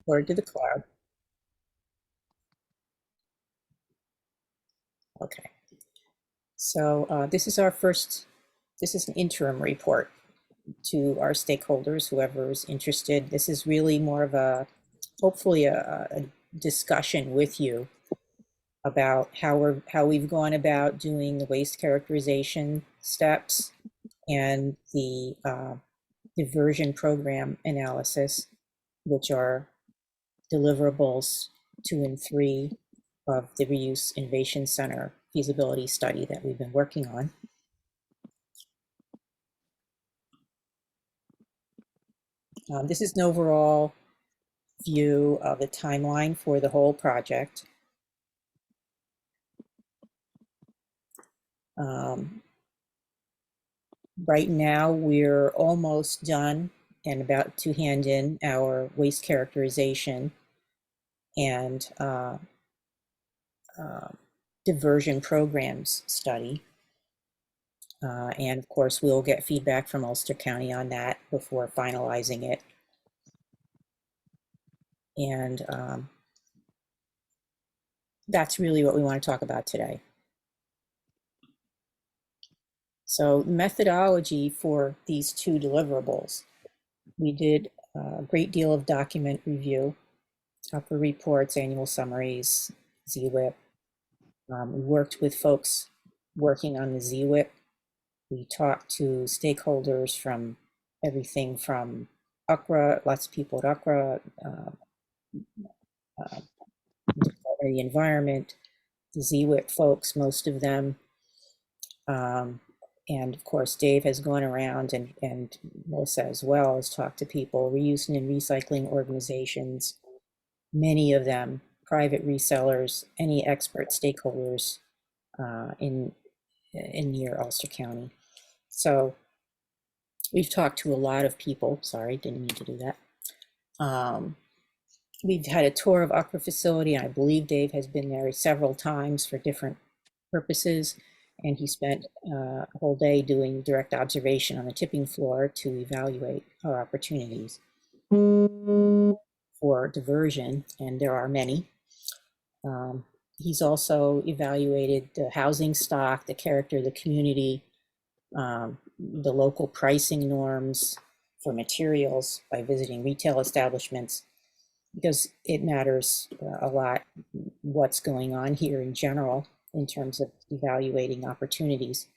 Word to the cloud. Okay. So this is an interim report to our stakeholders, whoever is interested. This is really more of hopefully a discussion with you about how we've gone about doing the waste characterization steps and the diversion program analysis, which are deliverables 2 and 3 of the Reuse Innovation Center feasibility study that we've been working on. This is an overall view of the timeline for the whole project. Right now, we're almost done and about to hand in our waste characterization and diversion programs study. And of course, we'll get feedback from Ulster County on that before finalizing it. And that's really what we want to talk about today. So methodology for these 2 deliverables. We did a great deal of document review, upper reports, annual summaries, ZWIP. We worked with folks working on the ZWIP. We talked to stakeholders from everything from UCRA, lots of people at UCRA, the environment, the ZWIP folks, most of them. And of course, Dave has gone around and Melissa as well has talked to people, reusing and recycling organizations, many of them private resellers, any expert stakeholders in near Ulster County. So we've talked to a lot of people. Sorry, didn't mean to do that. We've had a tour of UCRA facility. I believe Dave has been there several times for different purposes. And he spent a whole day doing direct observation on the tipping floor to evaluate our opportunities for diversion, and there are many. He's also evaluated the housing stock, the character of the community, the local pricing norms for materials by visiting retail establishments, because it matters a lot what's going on here in general in terms of evaluating opportunities.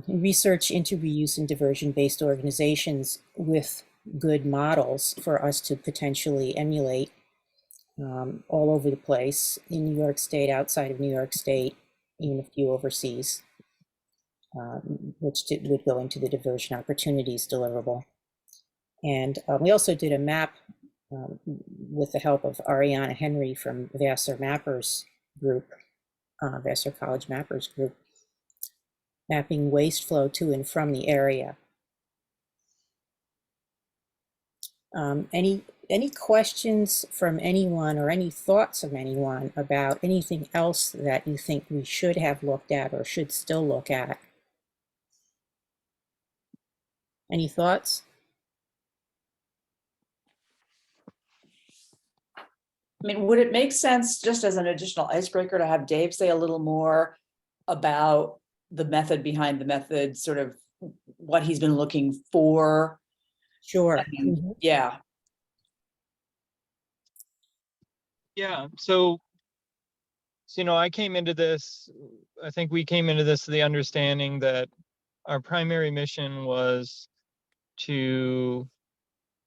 Research into reuse and diversion-based organizations with good models for us to potentially emulate all over the place in New York State, outside of New York State, even a few overseas, which would go into the diversion opportunities deliverable. And we also did a map with the help of Ariana Henry from Vassar Mappers Group, Vassar College Mappers Group, mapping waste flow to and from the area. Any questions from anyone or any thoughts of anyone about anything else that you think we should have looked at or should still look at? Any thoughts? I mean, would it make sense, just as an additional icebreaker, to have Dave say a little more about the method behind the method, sort of what he's been looking for? Sure. And, yeah. Yeah, so I came into this, I think we came into this the understanding that our primary mission was to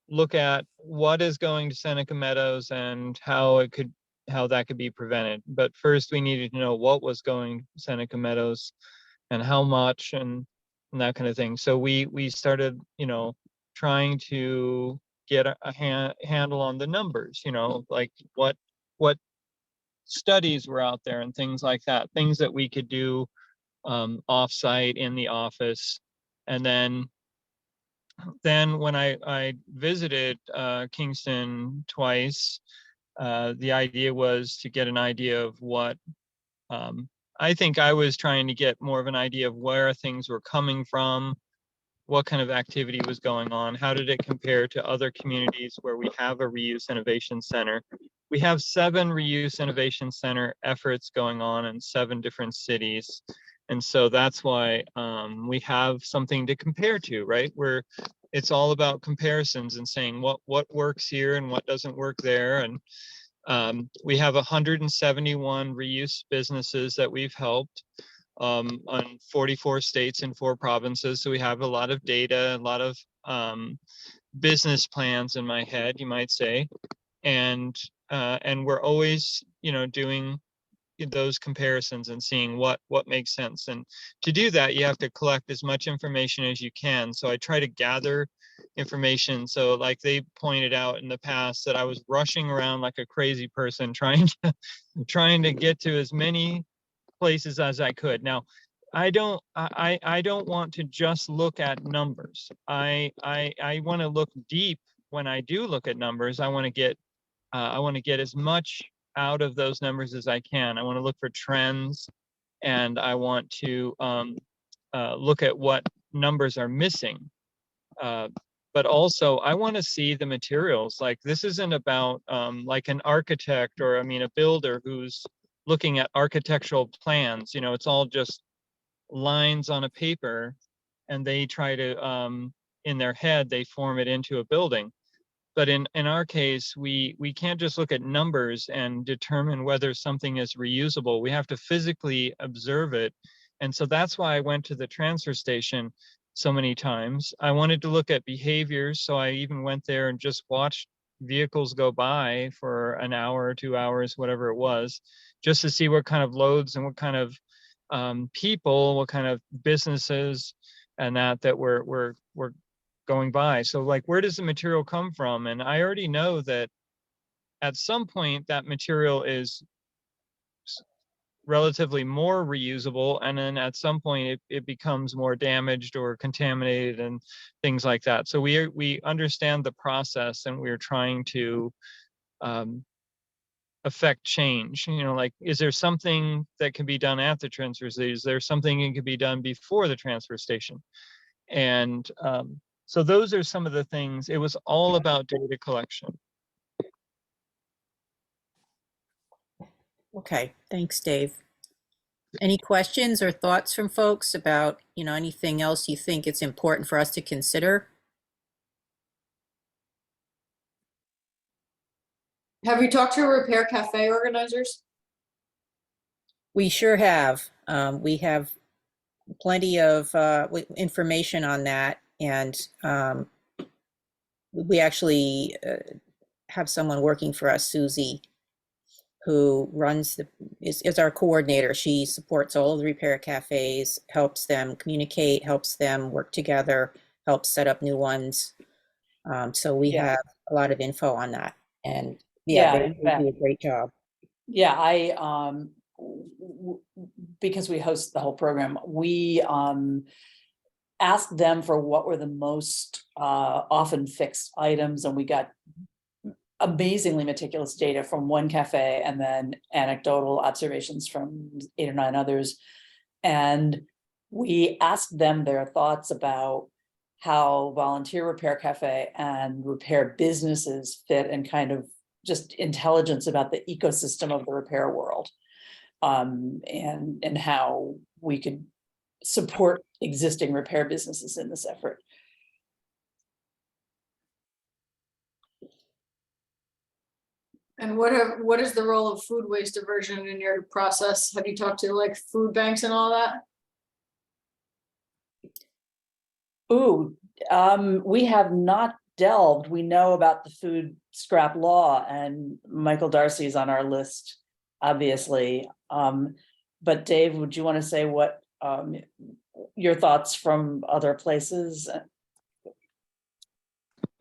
look at what is going to Seneca Meadows and how that could be prevented. But first we needed to know what was going to Seneca Meadows and how much and that kind of thing. So we started, trying to get a handle on the numbers, like what studies were out there and things like that, things that we could do offsite in the office. And then when I visited Kingston twice, the idea was to get an idea of what I think I was trying to get more of an idea of where things were coming from, what kind of activity was going on, how did it compare to other communities where we have a reuse innovation center. We have 7 reuse innovation center efforts going on in 7 different cities. And so that's why we have something to compare to, right? Where it's all about comparisons and saying what works here and what doesn't work there. And we have 171 reuse businesses that we've helped on 44 states and 4 provinces. So we have a lot of data, a lot of business plans in my head, you might say. And we're always, doing those comparisons and seeing what makes sense. And to do that, you have to collect as much information as you can. So I try to gather information. So like they pointed out in the past that I was rushing around like a crazy person trying to get to as many places as I could. Now, I don't want to just look at numbers. I want to look deep. When I do look at numbers, I want to get as much out of those numbers as I can. I want to look for trends, and I want to look at what numbers are missing. But also, I want to see the materials. Like this isn't about like an architect or a builder who's looking at architectural plans. It's all just lines on a paper, and they try to in their head they form it into a building. But in our case, we can't just look at numbers and determine whether something is reusable. We have to physically observe it. And so that's why I went to the transfer station so many times. I wanted to look at behaviors, so I even went there and just watched vehicles go by for an hour or 2 hours, whatever it was, just to see what kind of loads and what kind of people, what kind of businesses and that were going by. So like, where does the material come from? And I already know that at some point that material is relatively more reusable, and then at some point it becomes more damaged or contaminated and things like that. So we understand the process, and we're trying to affect change. Like, is there something that can be done at the transfer station? Is there something that can be done before the transfer station? And so those are some of the things. It was all about data collection. Okay, thanks, Dave. Any questions or thoughts from folks about, anything else you think it's important for us to consider? Have you talked to repair cafe organizers? We sure have. We have plenty of information on that, and we actually have someone working for us, Susie, who is our coordinator. She supports all of the repair cafes, helps them communicate, helps them work together, helps set up new ones. So we Yeah. have a lot of info on that, and Yeah, they in fact. do a great job. Yeah, because we host the whole program, we asked them for what were the most often fixed items, and we got amazingly meticulous data from one cafe, and then anecdotal observations from 8 or 9 others. And we asked them their thoughts about how volunteer repair cafe and repair businesses fit, and kind of just intelligence about the ecosystem of the repair world, and how we could support existing repair businesses in this effort. And what is the role of food waste diversion in your process? Have you talked to like food banks and all that? Ooh, we have not delved. We know about the food scrap law, and Michael Darcy is on our list, obviously. But Dave, would you want to say what your thoughts from other places?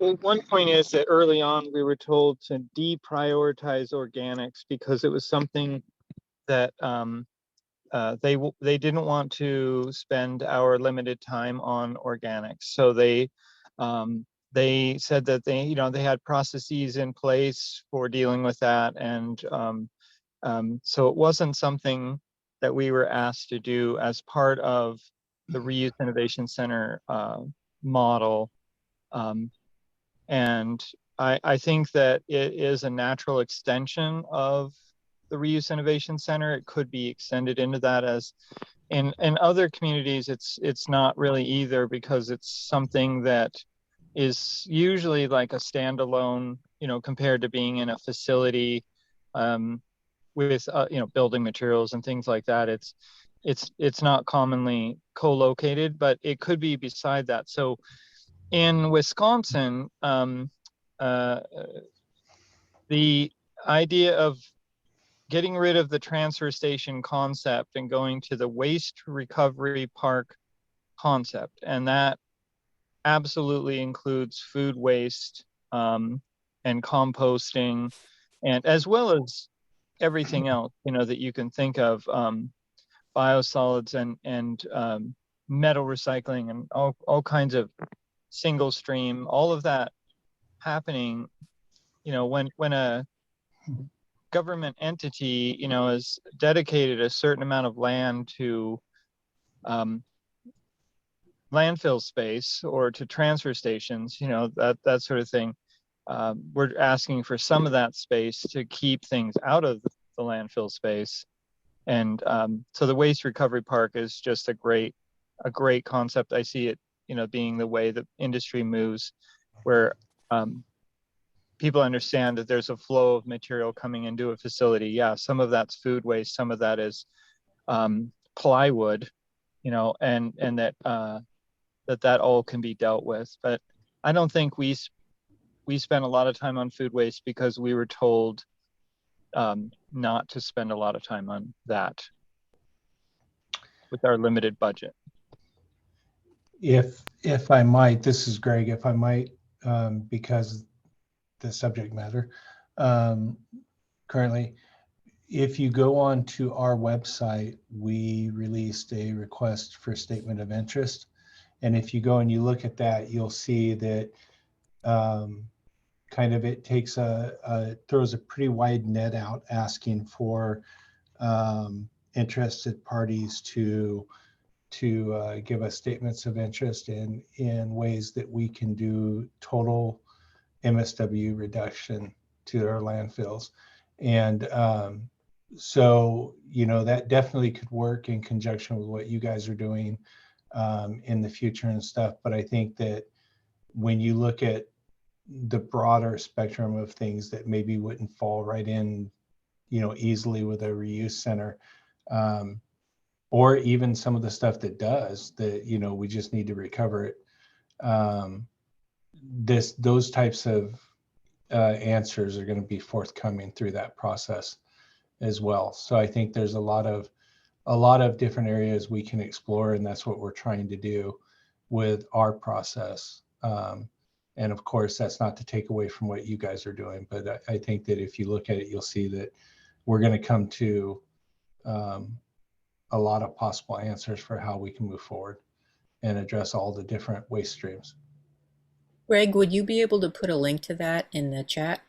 Well, one point is that early on we were told to deprioritize organics because it was something that they didn't want to spend our limited time on organics. So they said that they had processes in place for dealing with that, and so it wasn't something that we were asked to do as part of the Reuse Innovation Center model. And I think that it is a natural extension of the Reuse Innovation Center. It could be extended into that. As in other communities, it's not really either, because it's something that is usually like a standalone, compared to being in a facility with building materials and things like that. It's not commonly co-located, but it could be beside that. So in Wisconsin, the idea of getting rid of the transfer station concept and going to the waste recovery park concept, and that absolutely includes food waste and composting, and as well as everything else that you can think of, biosolids and metal recycling and all kinds of single stream, all of that happening, when a government entity, is dedicated a certain amount of land to landfill space or to transfer stations, that sort of thing. We're asking for some of that space to keep things out of the landfill space. And so the waste recovery park is just a great concept. I see it, being the way the industry moves, where people understand that there's a flow of material coming into a facility. Yeah, some of that's food waste, some of that is plywood, and that all can be dealt with. But I don't think we spent a lot of time on food waste because we were told not to spend a lot of time on that with our limited budget. If I might, this is Greg, if I might, because the subject matter currently, if you go on to our website, we released a request for statement of interest. And if you go and you look at that, you'll see that kind of it takes throws a pretty wide net out, asking for interested parties to give us statements of interest in ways that we can do total MSW reduction to our landfills. And so, that definitely could work in conjunction with what you guys are doing in the future and stuff. But I think that when you look at the broader spectrum of things that maybe wouldn't fall right in, easily with a reuse center, or even some of the stuff that does, that, we just need to recover it. Those types of answers are going to be forthcoming through that process as well. So I think there's a lot of different areas we can explore, and that's what we're trying to do with our process. And of course, that's not to take away from what you guys are doing, but I think that if you look at it, you'll see that we're going to come to a lot of possible answers for how we can move forward and address all the different waste streams. Greg, would you be able to put a link to that in the chat?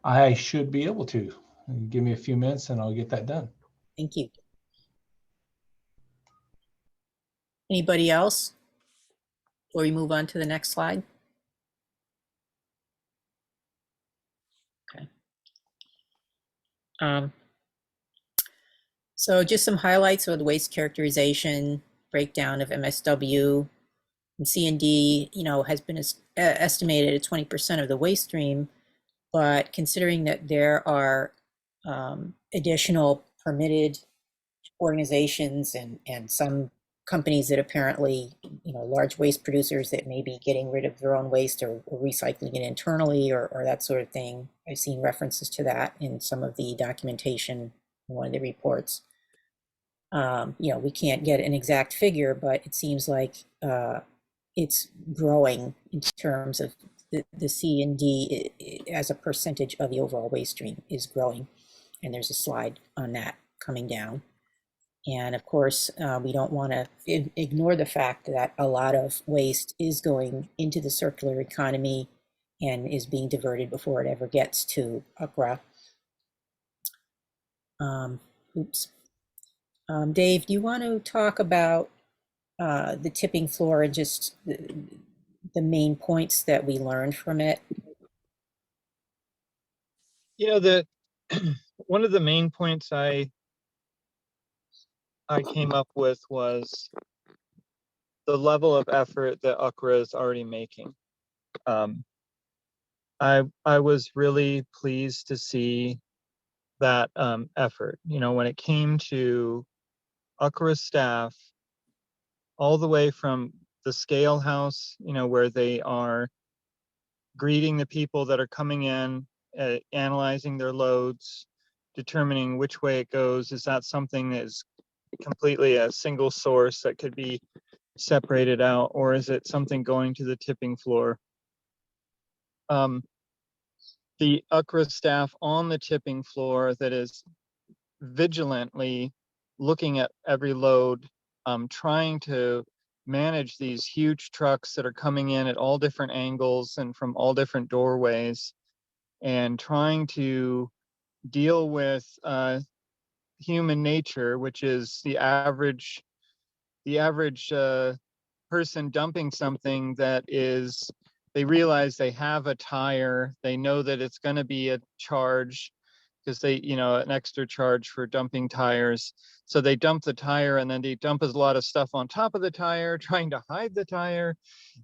I should be able to. Give me a few minutes and I'll get that done. Thank you. Anybody else? Before we move on to the next slide. Okay. So just some highlights of the waste characterization, breakdown of MSW. And C&D, has been estimated at 20% of the waste stream, but considering that there are additional permitted organizations and some companies that apparently, large waste producers that may be getting rid of their own waste or recycling it internally or that sort of thing. I've seen references to that in some of the documentation in one of the reports. We can't get an exact figure, but it seems like it's growing in terms of the C&D as a percentage of the overall waste stream is growing. And there's a slide on that coming down. And of course, we don't want to ignore the fact that a lot of waste is going into the circular economy and is being diverted before it ever gets to UCRA. Dave, do you want to talk about the tipping floor and just the main points that we learned from it? You know, the one of the main points I came up with was the level of effort that UCRA is already making. I was really pleased to see that effort. You know, when it came to UCRA staff, all the way from the scale house, you know, where they are greeting the people that are coming in, analyzing their loads, determining which way it goes. Is that something that is completely a single source that could be separated out, or is it something going to the tipping floor? The UCRA staff on the tipping floor that is vigilantly looking at every load, trying to manage these huge trucks that are coming in at all different angles and from all different doorways, and trying to deal with human nature, which is the average person dumping something that is, they realize they have a tire, they know that it's going to be a charge because they, you know, an extra charge for dumping tires. So they dump the tire and then they dump a lot of stuff on top of the tire, trying to hide the tire,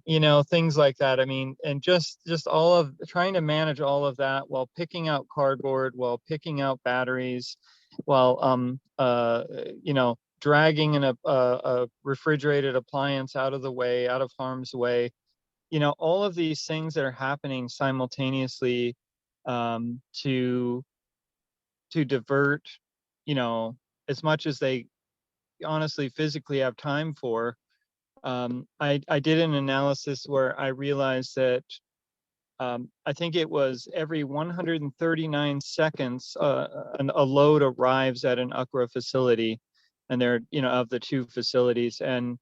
you know, things like that. I mean, and just all of trying to manage all of that while picking out cardboard, while picking out batteries, while, you know, dragging a refrigerated appliance out of the way, out of harm's way. You know, all of these things that are happening simultaneously, to divert, you know, as much as they honestly physically have time for. I did an analysis where I realized that I think it was every 139 seconds a load arrives at an UCRA facility, and they're, you know, of the two facilities. And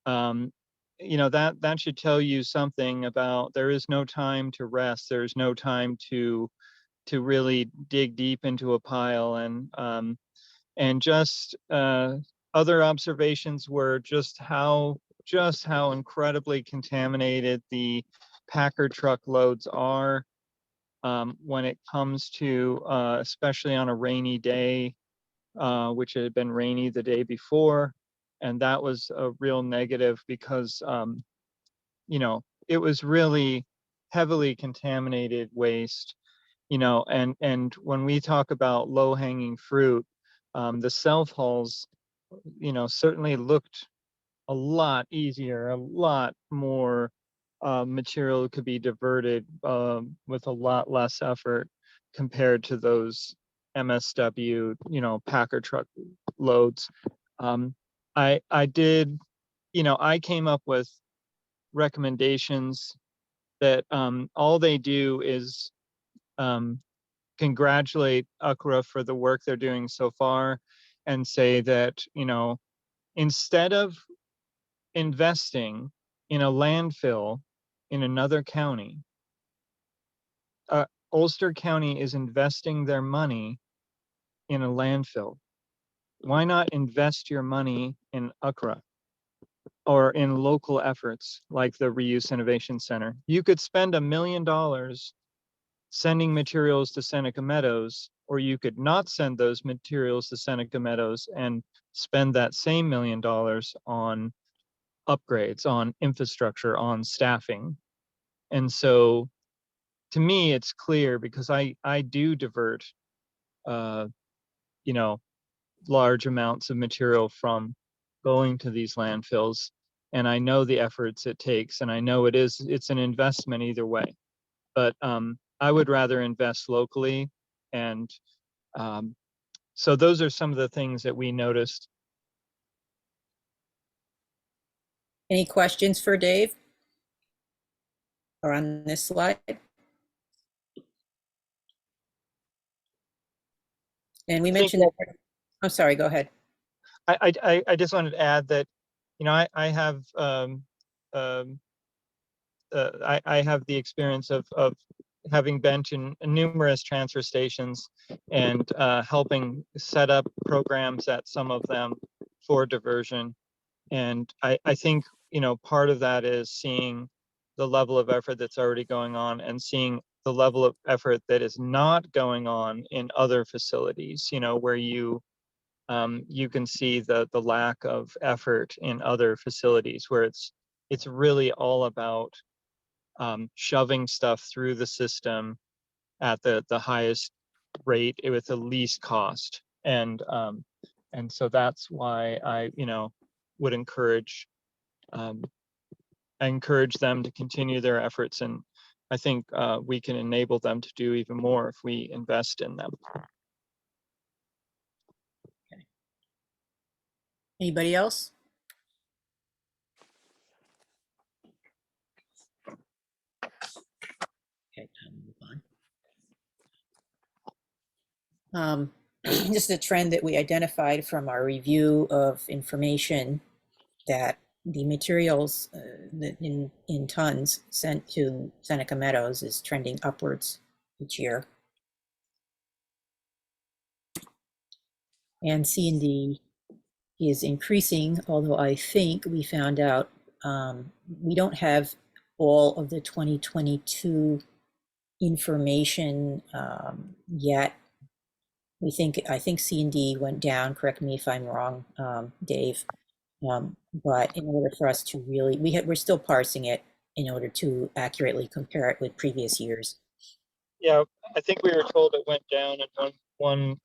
um, you know, that should tell you something about there is no time to rest. There's no time to really dig deep into a pile. And just other observations were just how incredibly contaminated the Packer truck loads are, when it comes to especially on a rainy day, which had been rainy the day before. And that was a real negative because you know, it was really heavily contaminated waste. You know, and when we talk about low hanging fruit, the self hauls, you know, certainly looked a lot easier, a lot more material could be diverted with a lot less effort compared to those MSW, you know, Packer truck loads. I did, you know, I came up with recommendations that all they do is congratulate UCRA for the work they're doing so far, and say that, you know, instead of investing in a landfill in another county, Ulster County is investing their money in a landfill. Why not invest your money in UCRA or in local efforts like the Reuse Innovation Center? You could spend $1 million sending materials to Seneca Meadows, or you could not send those materials to Seneca Meadows and spend that same $1 million on upgrades, on infrastructure, on staffing. And so to me, it's clear because I do divert, you know, large amounts of material from going to these landfills. And I know the efforts it takes, and I know it's an investment either way. But I would rather invest locally. And so those are some of the things that we noticed. Any questions for Dave? Or on this slide? And we mentioned that, I'm sorry, go ahead. I just wanted to add that, you know, I have I have the experience of having been to numerous transfer stations and helping set up programs at some of them for diversion. And I think, you know, part of that is seeing the level of effort that's already going on and seeing the level of effort that is not going on in other facilities, you know, where you can see the lack of effort in other facilities where it's really all about shoving stuff through the system at the highest rate with the least cost. And so that's why I, you know, would um, encourage them to continue their efforts. And I think we can enable them to do even more if we invest in them. Anybody else? Okay, time to move on. Just a trend that we identified from our review of information that the materials that in tons sent to Seneca Meadows is trending upwards each year. And C&D is increasing, although I think we found out we don't have all of the 2022 information yet. I think C&D went down, correct me if I'm wrong, Dave. But in order for us to really, we're still parsing it in order to accurately compare it with previous years. Yeah, I think we were told it went down, and one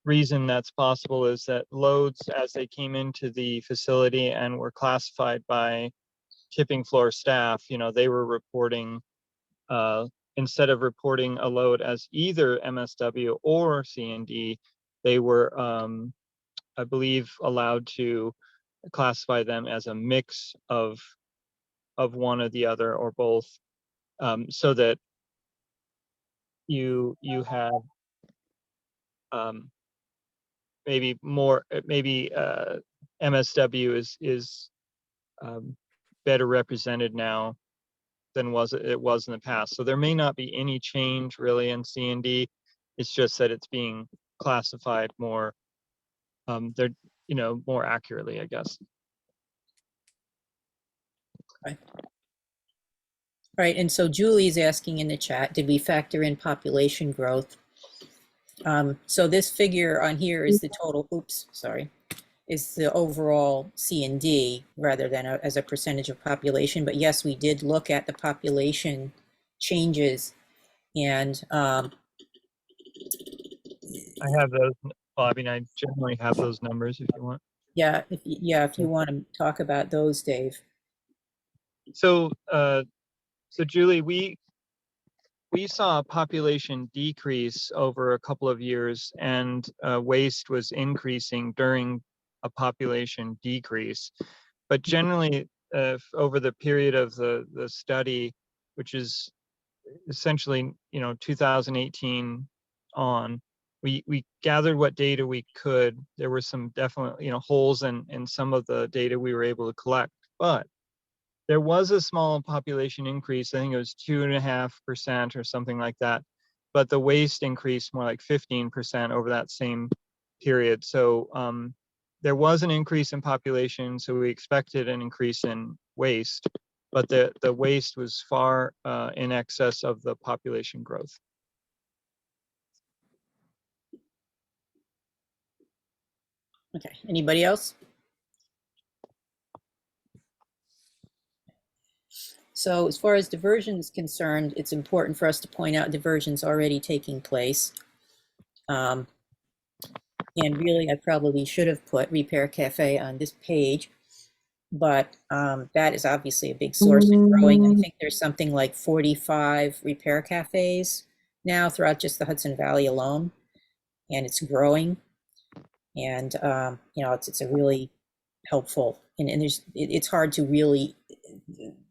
reason that's possible is that loads as they came into the facility and were classified by tipping floor staff, you know, they were reporting instead of reporting a load as either MSW or C&D, they were, I believe, allowed to classify them as a mix of one or the other or both, so that you have maybe more, maybe MSW is better represented now than it was in the past. So there may not be any change really in C&D. It's just that it's being classified more, they're, you know, more accurately, I guess. Right. All right, and so Julie's asking in the chat, did we factor in population growth? So this figure on here is the total, oops, sorry, is the overall C&D rather than as a percentage of population. But yes, we did look at the population changes, and I have those. Well, I mean, I generally have those numbers if you want. yeah, if you want to talk about those, Dave. So, so Julie, we saw a population decrease over a couple of years, and waste was increasing during a population decrease. But generally, over the period of the study, which is essentially, you know, 2018 on, we gathered what data we could. There were some definite, you know, holes in some of the data we were able to collect, but there was a small population increase. I think it was 2.5% or something like that, but the waste increased more like 15% over that same period. So there was an increase in population, so we expected an increase in waste, but the waste was far in excess of the population growth. Okay, anybody else? So as far as diversion is concerned, it's important for us to point out diversion's already taking place. And really, I probably should have put Repair Cafe on this page, but that is obviously a big source in growing. I think there's something like 45 repair cafes now throughout just the Hudson Valley alone, and it's growing. And you know, it's a really helpful, and it's hard to really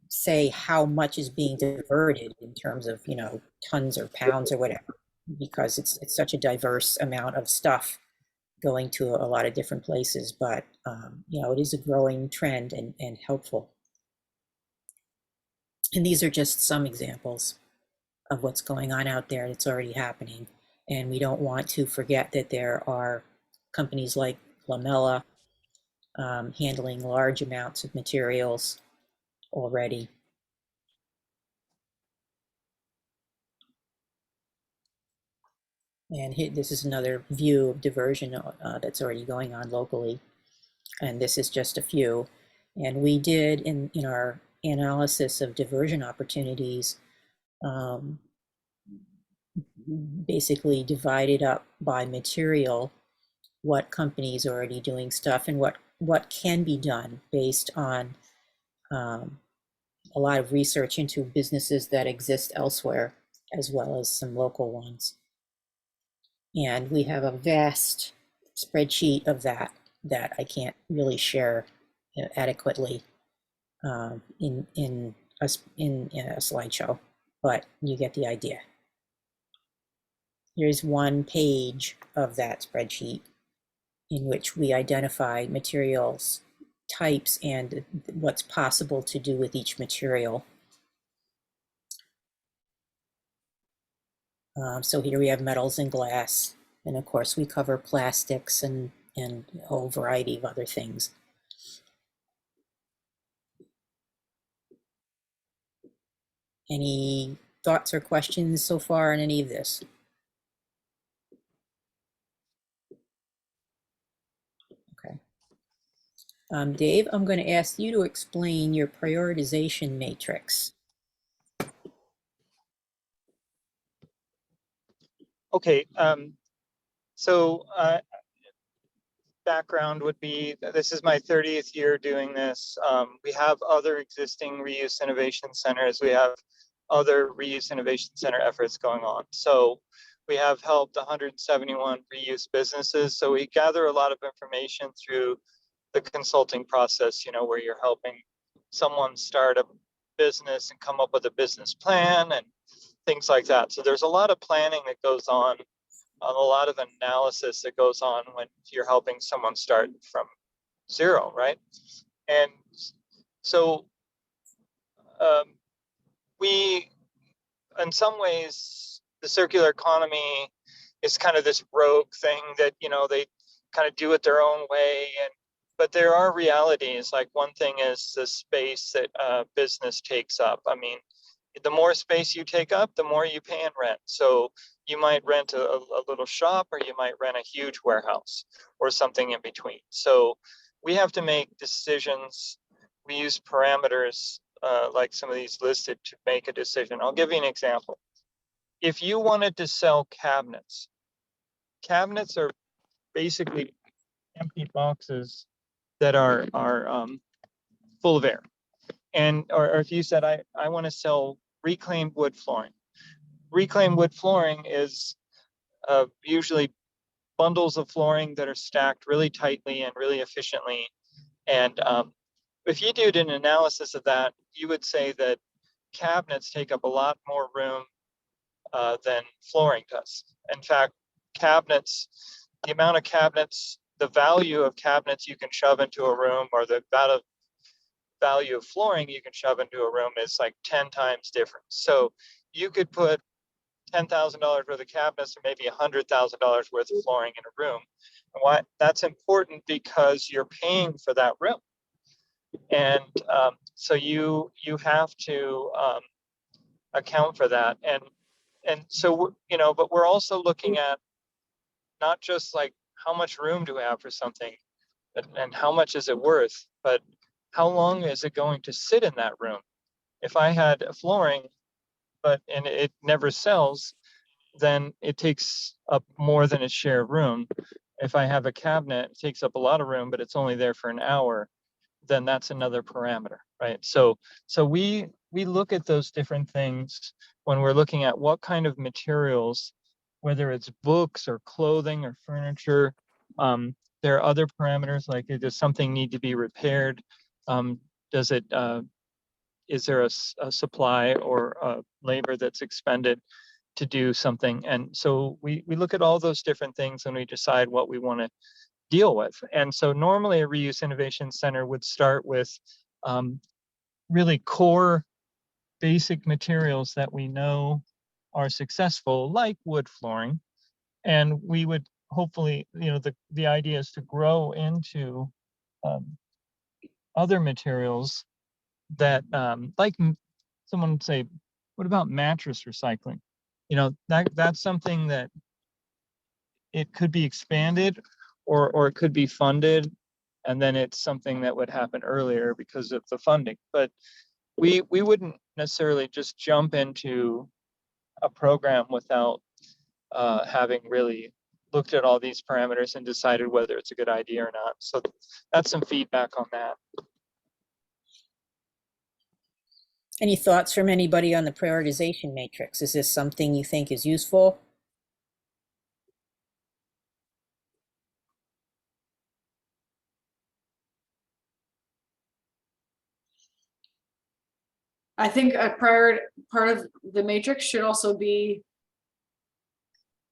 say how much is being diverted in terms of, you know, tons or pounds or whatever, because it's such a diverse amount of stuff going to a lot of different places. But you know, it is a growing trend and helpful. And these are just some examples of what's going on out there that's already happening. And we don't want to forget that there are companies like Lamella handling large amounts of materials already. And this is another view of diversion that's already going on locally. And this is just a few. And we did, in our analysis of diversion opportunities, basically divided up by material what companies are already doing stuff and what can be done based on a lot of research into businesses that exist elsewhere, as well as some local ones. And we have a vast spreadsheet of that I can't really share adequately in a slideshow, but you get the idea. Here's one page of that spreadsheet in which we identify materials types and what's possible to do with each material. So here we have metals and glass, and of course we cover plastics and a whole variety of other things. Any thoughts or questions so far on any of this? Okay. Dave, I'm going to ask you to explain your prioritization matrix. Okay, so background would be, this is my 30th year doing this. We have other existing reuse innovation centers. We have other reuse innovation center efforts going on. So we have helped 171 reuse businesses. So we gather a lot of information through the consulting process, where you're helping someone start a business and come up with a business plan and things like that. So there's a lot of planning that goes on, a lot of analysis that goes on when you're helping someone start from zero, right? And so we, in some ways, the circular economy is kind of this rogue thing that, they kind of do it their own way. But there are realities. Like, one thing is the space that business takes up. I mean, the more space you take up, the more you pay in rent. So you might rent a little shop, or you might rent a huge warehouse, or something in between. So we have to make decisions. We use parameters like some of these listed to make a decision. I'll give you an example. If you wanted to sell cabinets are basically empty boxes that are full of air. And or if you said, I want to sell reclaimed wood flooring. Reclaimed wood flooring is usually bundles of flooring that are stacked really tightly and really efficiently. And if you did an analysis of that, you would say that cabinets take up a lot more room than flooring does. In fact, cabinets, the amount of cabinets, the value of cabinets you can shove into a room, or the value of flooring you can shove into a room, is like 10 times different. So you could put $10,000 worth of cabinets, or maybe $100,000 worth of flooring in a room. And why that's important, because you're paying for that room. And so you have to account for that. And so, but we're also looking at not just like how much room do we have for something, and how much is it worth, but how long is it going to sit in that room? If I had a flooring, and it never sells, then it takes up more than its share of room. If I have a cabinet, it takes up a lot of room, but it's only there for an hour, then that's another parameter, right? So we look at those different things when we're looking at what kind of materials, whether it's books or clothing or furniture. There are other parameters, like, does something need to be repaired? Does it, is there a supply or labor that's expended to do something? And so we look at all those different things and we decide what we want to deal with. And so normally a reuse innovation center would start with really core basic materials that we know are successful, like wood flooring. And we would hopefully, the idea is to grow into other materials that, someone would say, what about mattress recycling? You know, that's something that it could be expanded, or it could be funded, and then it's something that would happen earlier because of the funding. But we wouldn't necessarily just jump into a program without having really looked at all these parameters and decided whether it's a good idea or not. So that's some feedback on that. Any thoughts from anybody on the prioritization matrix? Is this something you think is useful? I think a prior part of the matrix should also be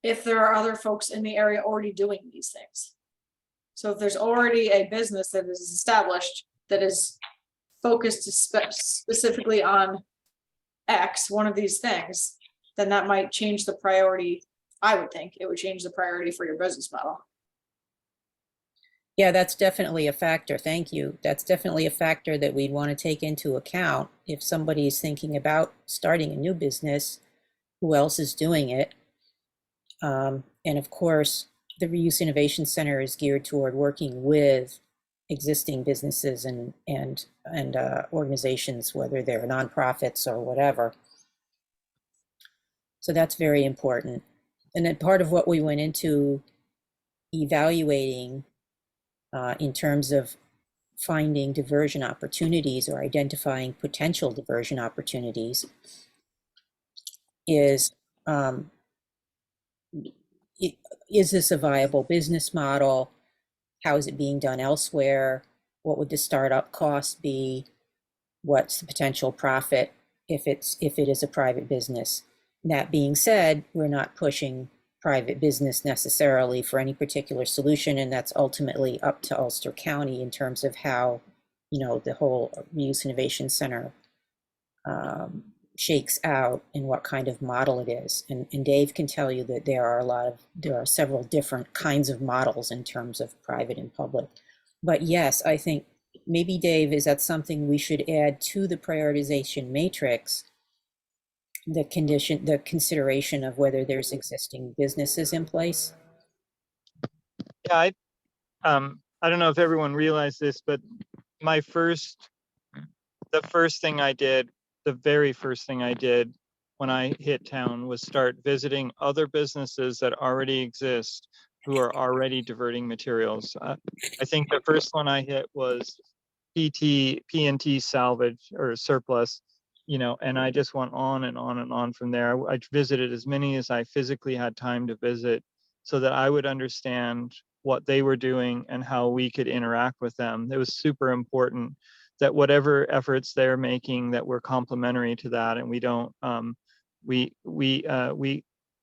if there are other folks in the area already doing these things. So if there's already a business that is established that is focused specifically on X, one of these things, then that might change the priority. I would think it would change the priority for your business model. Yeah, that's definitely a factor. Thank you. That's definitely a factor that we'd want to take into account if somebody's thinking about starting a new business, who else is doing it? And of course, the Reuse Innovation Center is geared toward working with existing businesses and organizations, whether they're nonprofits or whatever. So that's very important. And then part of what we went into evaluating in terms of finding diversion opportunities or identifying potential diversion opportunities is, is this a viable business model? How is it being done elsewhere? What would the startup cost be? What's the potential profit if it is a private business? That being said, we're not pushing private business necessarily for any particular solution, and that's ultimately up to Ulster County in terms of how, you know, the whole Reuse Innovation Center shakes out and what kind of model it is. And Dave can tell you that there are several different kinds of models in terms of private and public. But yes, I think maybe, Dave, is that something we should add to the prioritization matrix, the consideration of whether there's existing businesses in place? Yeah, I don't know if everyone realized this, but the very first thing I did when I hit town was start visiting other businesses that already exist who are already diverting materials. I think the first one I hit was PNT salvage or surplus, you know, and I just went on and on and on from there. I visited as many as I physically had time to visit so that I would understand what they were doing and how we could interact with them. It was super important that whatever efforts they're making, that we're complementary to that, and we don't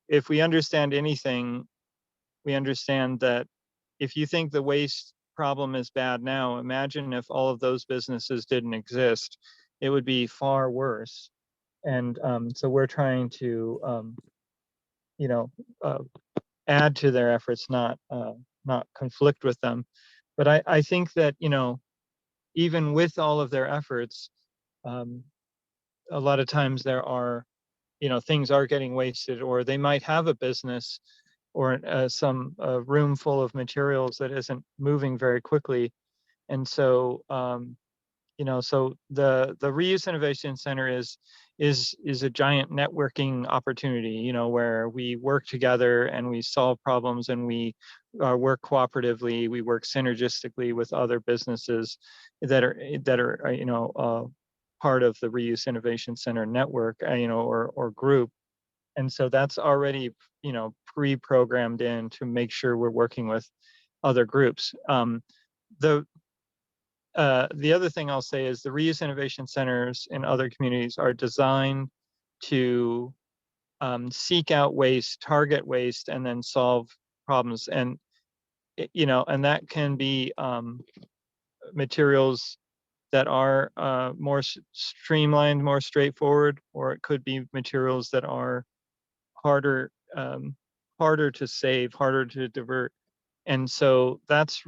if we understand anything, we understand that if you think the waste problem is bad now, imagine if all of those businesses didn't exist. It would be far worse. And so we're trying to you know, add to their efforts, not conflict with them. But I think that, you know, even with all of their efforts, a lot of times there are, you know, things are getting wasted, or they might have a business or some room full of materials that isn't moving very quickly. And so, you know, so the Reuse Innovation Center is a giant networking opportunity, you know, where we work together and we solve problems, and we work cooperatively, we work synergistically with other businesses that are you know, part of the Reuse Innovation Center network, you know, or group. And so that's already, you know, pre-programmed in to make sure we're working with other groups. The other thing I'll say is the Reuse Innovation Centers in other communities are designed to seek out waste, target waste, and then solve problems. And, you know, and that can be materials that are more streamlined, more straightforward, or it could be materials that are harder to save, harder to divert. And so that's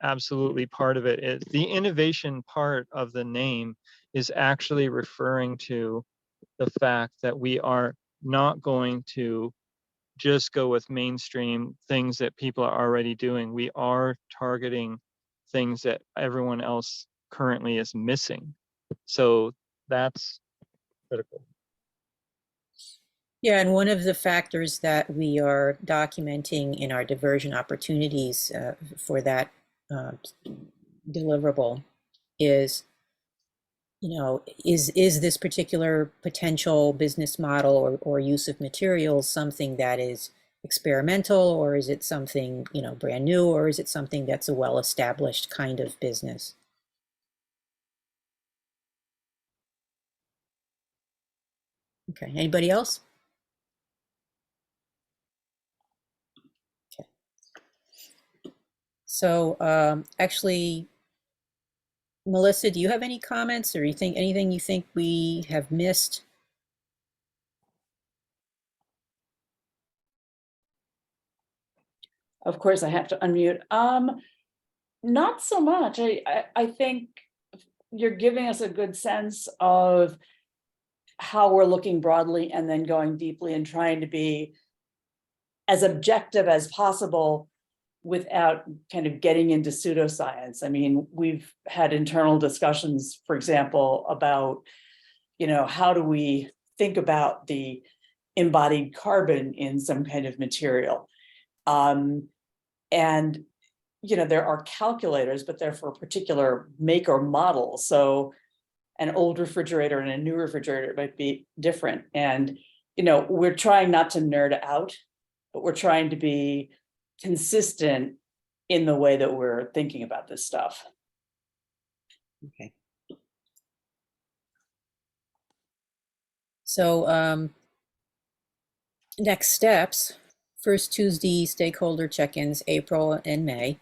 absolutely part of it. The innovation part of the name is actually referring to the fact that we are not going to just go with mainstream things that people are already doing. We are targeting things that everyone else currently is missing. So that's critical. Yeah, and one of the factors that we are documenting in our diversion opportunities for that uh, deliverable is, is this particular potential business model or use of materials something that is experimental, or is it something, brand new, or is it something that's a well-established kind of business? Okay, anybody else? Okay. So actually, Melissa, do you have any comments, or anything you think we have missed? Of course, I have to unmute. Not so much. I think you're giving us a good sense of how we're looking broadly and then going deeply and trying to be as objective as possible without kind of getting into pseudoscience. I mean, we've had internal discussions, for example, about, how do we think about the embodied carbon in some kind of material? And there are calculators, but they're for a particular make or model. So an old refrigerator and a new refrigerator might be different. And, we're trying not to nerd out, but we're trying to be consistent in the way that we're thinking about this stuff. Okay. So next steps, first Tuesday stakeholder check-ins, April and May.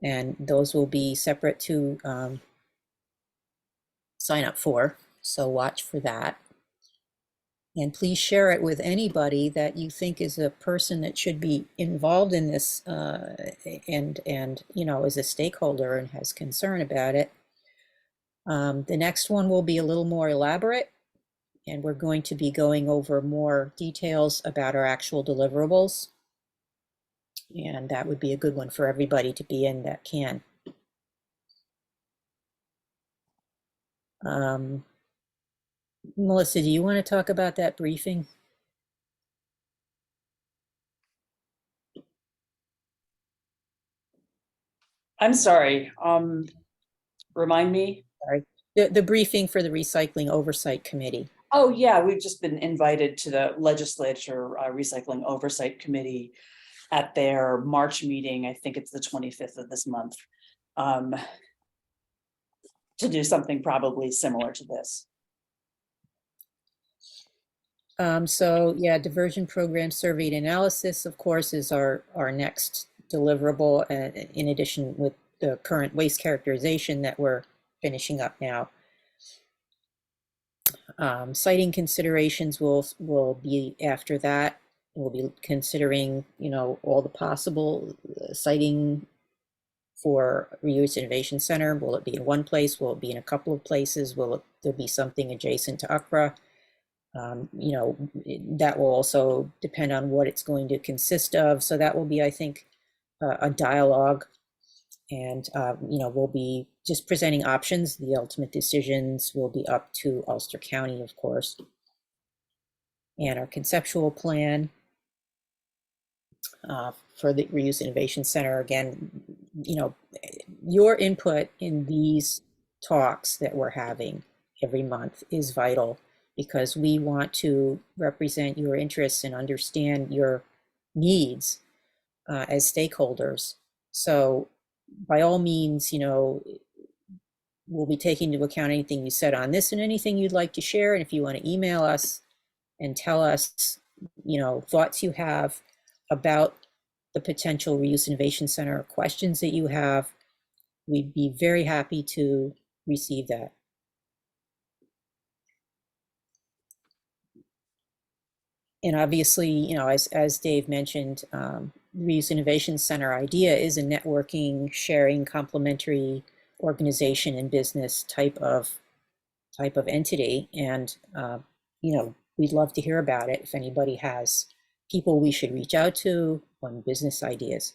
And those will be separate to sign up for, so watch for that. And please share it with anybody that you think is a person that should be involved in this and is a stakeholder and has concern about it. The next one will be a little more elaborate, and we're going to be going over more details about our actual deliverables. And that would be a good one for everybody to be in that can. Melissa, do you want to talk about that briefing? I'm sorry, remind me. Sorry, the briefing for the Recycling Oversight Committee. Oh, yeah, we've just been invited to the legislature recycling oversight committee at their March meeting. I think it's the 25th of this month, to do something probably similar to this. So yeah, diversion program survey and analysis, of course, is our next deliverable, in addition with the current waste characterization that we're finishing up now. Siting considerations will be after that. We'll be considering, all the possible siting for Reuse Innovation Center. Will it be in one place? Will it be in a couple of places? Will there be something adjacent to UCRA? That will also depend on what it's going to consist of. So that will be, I think, a dialogue. And, we'll be just presenting options. The ultimate decisions will be up to Ulster County, of course. And our conceptual plan for the Reuse Innovation Center, again, your input in these talks that we're having every month is vital, because we want to represent your interests and understand your needs as stakeholders. So by all means, we'll be taking into account anything you said on this and anything you'd like to share. And if you want to email us and tell us, thoughts you have about the potential Reuse Innovation Center, questions that you have, we'd be very happy to receive that. And obviously, as Dave mentioned, Reuse Innovation Center idea is a networking, sharing, complementary organization and business type of entity. And, we'd love to hear about it if anybody has people we should reach out to on business ideas.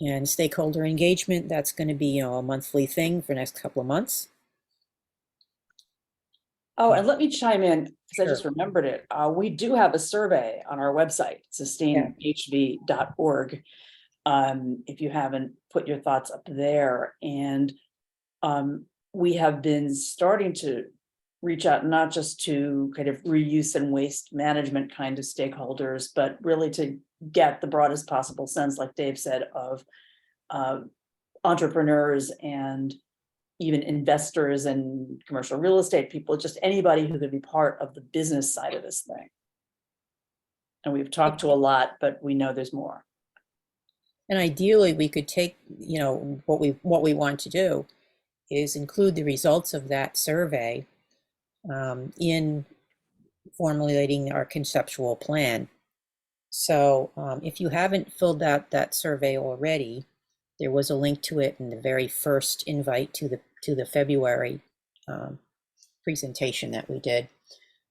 And stakeholder engagement, that's going to be, a monthly thing for the next couple of months. Oh, and let me chime in, because I just Sure. remembered it. We do have a survey on our website, sustainhv.org. If you haven't put your thoughts up there, and we have been starting to reach out not just to kind of reuse and waste management kind of stakeholders, but really to get the broadest possible sense, like Dave said, of entrepreneurs and even investors and commercial real estate people, just anybody who could be part of the business side of this thing. And we've talked to a lot, but we know there's more. And ideally, we could take, what we want to do is include the results of that survey in formulating our conceptual plan. So if you haven't filled out that survey already, there was a link to it in the very first invite to the February presentation that we did.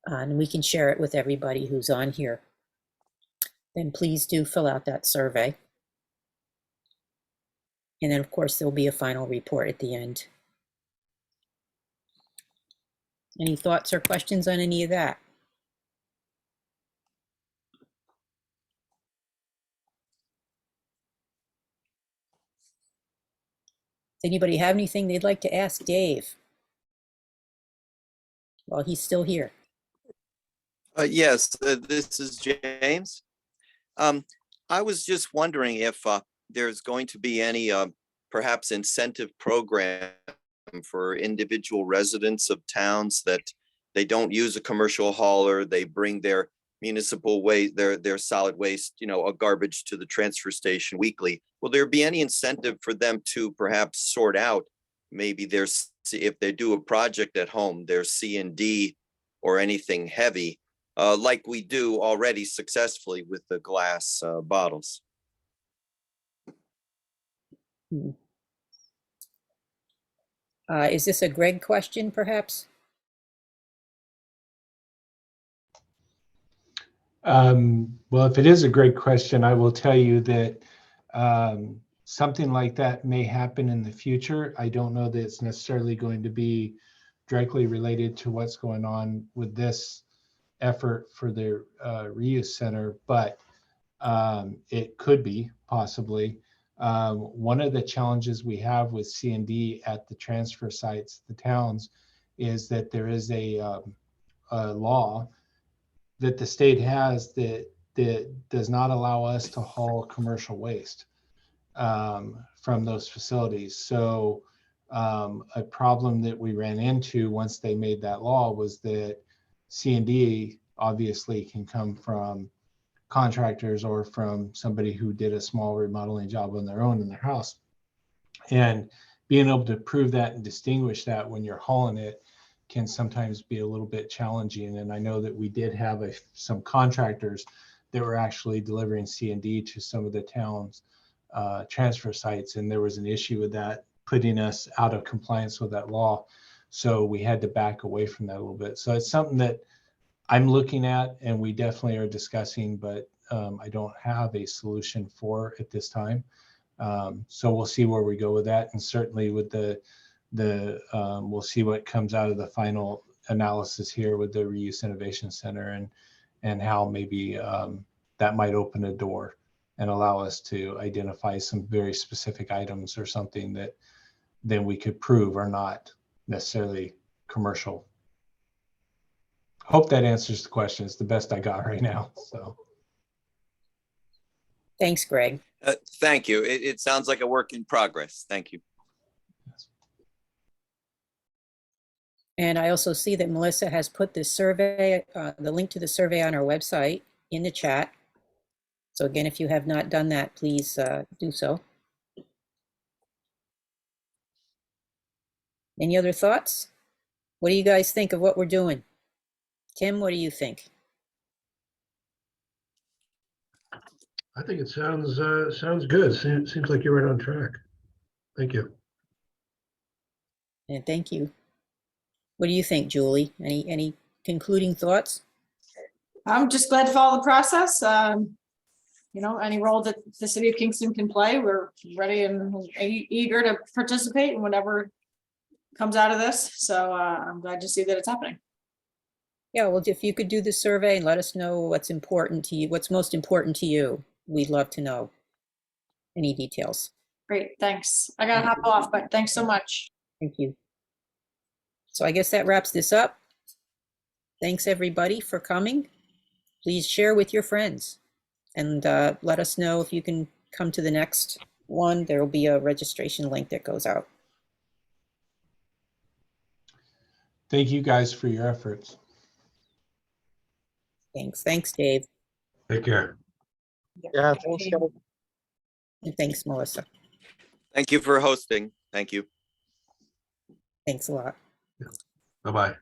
And we can share it with everybody who's on here. Then please do fill out that survey. And then, of course, there'll be a final report at the end. Any thoughts or questions on any of that? Does anybody have anything they'd like to ask Dave? Well, he's still here. Yes, this is James. I was just wondering if there's going to be any perhaps incentive program for individual residents of towns that they don't use a commercial hauler, they bring their municipal waste, their solid waste, a garbage to the transfer station weekly. Will there be any incentive for them to perhaps sort out maybe if they do a project at home, their C&D or anything heavy, like we do already successfully with the glass bottles? Is this a Greg question, perhaps? Well, if it is a great question, I will tell you that something like that may happen in the future. I don't know that it's necessarily going to be directly related to what's going on with this effort for the reuse center, but it could be possibly. One of the challenges we have with C&D at the transfer sites, the towns, is that there is a law that the state has that does not allow us to haul commercial waste from those facilities. So a problem that we ran into once they made that law was that C&D obviously can come from contractors or from somebody who did a small remodeling job on their own in their house. And being able to prove that and distinguish that when you're hauling it can sometimes be a little bit challenging. And I know that we did have some contractors that were actually delivering C&D to some of the towns' transfer sites, and there was an issue with that, putting us out of compliance with that law. So we had to back away from that a little bit. So it's something that I'm looking at and we definitely are discussing, but I don't have a solution for at this time. So we'll see where we go with that. And certainly with we'll see what comes out of the final analysis here with the Reuse Innovation Center and how maybe that might open a door and allow us to identify some very specific items or something that then we could prove are not necessarily commercial. Hope that answers the question. It's the best I got right now. So. Thanks, Greg. Thank you. It sounds like a work in progress. Thank you. And I also see that Melissa has put the survey, the link to the survey on our website in the chat. So again, if you have not done that, please do so. Any other thoughts? What do you guys think of what we're doing? Tim, what do you think? I think it sounds good. Seems like you're right on track. Thank you. And thank you. What do you think, Julie? Any concluding thoughts? I'm just glad to follow the process. You know, any role that the city of Kingston can play, we're ready and eager to participate in whatever comes out of this. So I'm glad to see that it's happening. Yeah, well, if you could do the survey and let us know what's important to you, what's most important to you, we'd love to know any details. Great, thanks. I gotta hop off, but thanks so much. Thank you. So I guess that wraps this up. Thanks, everybody, for coming. Please share with your friends and let us know if you can come to the next one. There will be a registration link that goes out. Thank you guys for your efforts. Thanks. Thanks, Dave. Take care. Yeah, thanks, guys. And thanks, Melissa. Thank you for hosting. Thank you. Thanks a lot. Bye-bye.